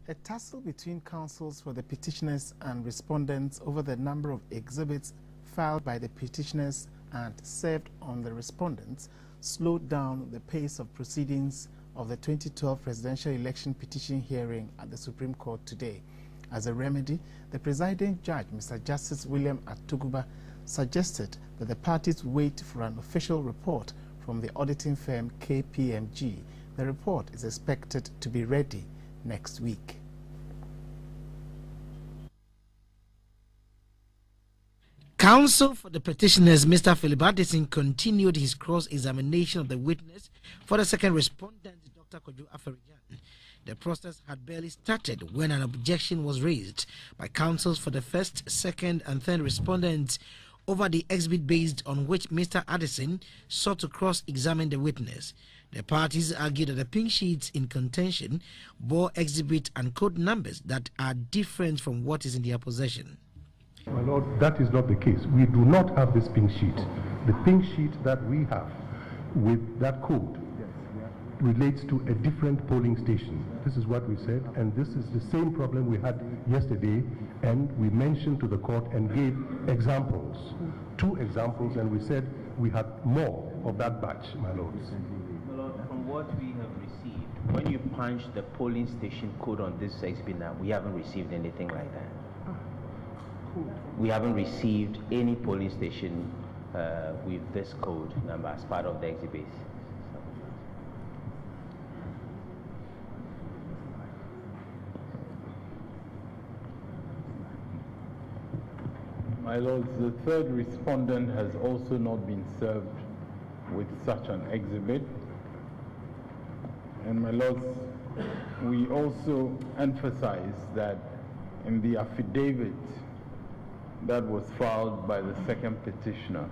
A tussle between counsels for the petitioners and respondents over the number of exhibits filed by the petitioners and served on the respondents slowed down the pace of proceedings of the 2012 Presidential Election Petition hearing at the Supreme Court today. As a remedy, the presiding judge, Mr. Justice William Atuguba, suggested that the parties wait for an official report from the auditing firm KPMG. The report is expected to be ready next week. Counsel for the petitioners, Mr. Philip Addison, continued his cross-examination of the witness for the second respondent, Dr. Kojo Aferijan. The process had barely started when an objection was raised by counsels for the first, second, and third respondents over the exhibit based on which Mr. Addison sought to cross-examine the witness. The parties argued that the pink sheets in contention bore exhibit and code numbers that are different from what is in their possession. My Lord, that is not the case. We do not have this pink sheet. The pink sheet that we have with that code relates to a different polling station. This is what we said, and this is the same problem we had yesterday, and we mentioned to the court and gave examples, 2 examples, and we said we had more of that batch, my lords. My Lord, from what we have received, when you punch the polling station code on this exhibit now, we haven't received anything like that. We haven't received any polling station with this code number as part of the exhibit. My lords, the third respondent has also not been served with such an exhibit. And my lords, we also emphasize that in the affidavit that was filed by the second petitioner,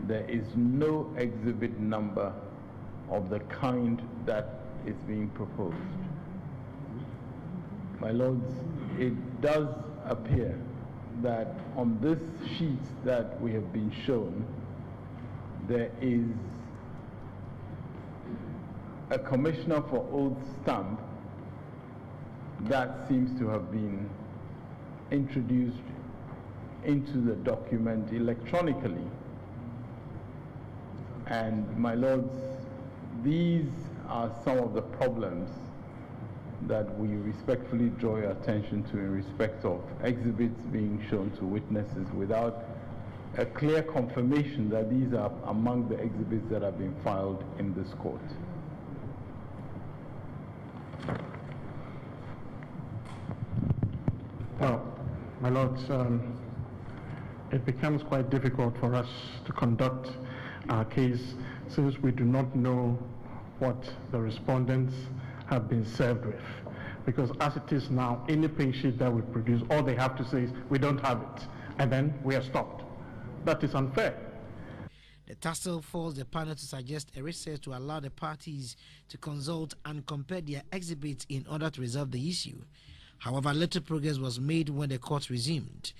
there is no exhibit number of the kind that is being proposed. My lords, it does appear that on this sheet that we have been shown, there is a Commissioner for Oath stamp that seems to have been introduced into the document electronically. And my lords, these are some of the problems that we respectfully draw your attention to in respect of exhibits being shown to witnesses without a clear confirmation that these are among the exhibits that have been filed in this court. Well, my lords, it becomes quite difficult for us to conduct our case since we do not know what the respondents have been served with. Because as it is now, any pink sheet that we produce, all they have to say is, we don't have it, and then we are stopped. That is unfair. The tussle forced the panel to suggest a recess to allow the parties to consult and compare their exhibits in order to resolve the issue. However, little progress was made when the court resumed.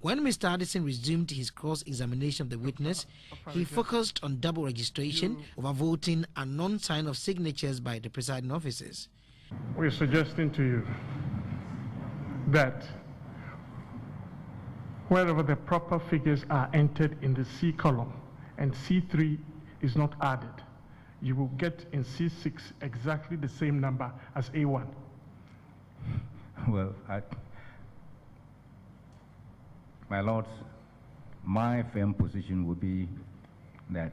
When Mr. Addison resumed his cross-examination of the witness, he focused on double registration, overvoting, and non-sign of signatures by the presiding officers. We're suggesting to you that wherever the proper figures are entered in the C column and C3 is not added, you will get in C6 exactly the same number as A1. Well, my lords, my firm position would be that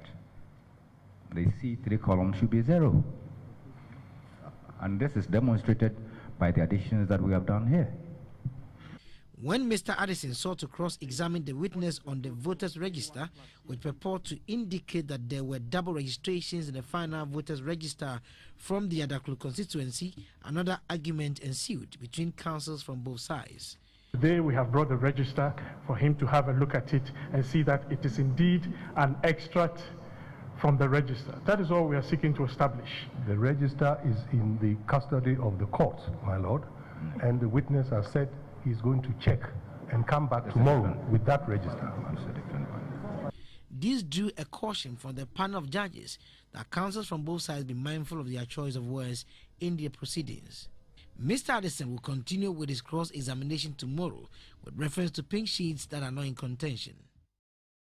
the C3 column should be 0. And this is demonstrated by the additions that we have done here. When Mr. Addison sought to cross-examine the witness on the voters' register, which purport to indicate that there were double registrations in the final voters' register from the Adaklu constituency, another argument ensued between counsels from both sides. Today we have brought the register for him to have a look at it and see that it is indeed an extract from the register. That is all we are seeking to establish. The register is in the custody of the court, my lord, and the witness has said he's going to check and come back tomorrow with that register. This drew a caution from the panel of judges that counsels from both sides be mindful of their choice of words in their proceedings. Mr. Addison will continue with his cross-examination tomorrow with reference to pink sheets that are not in contention.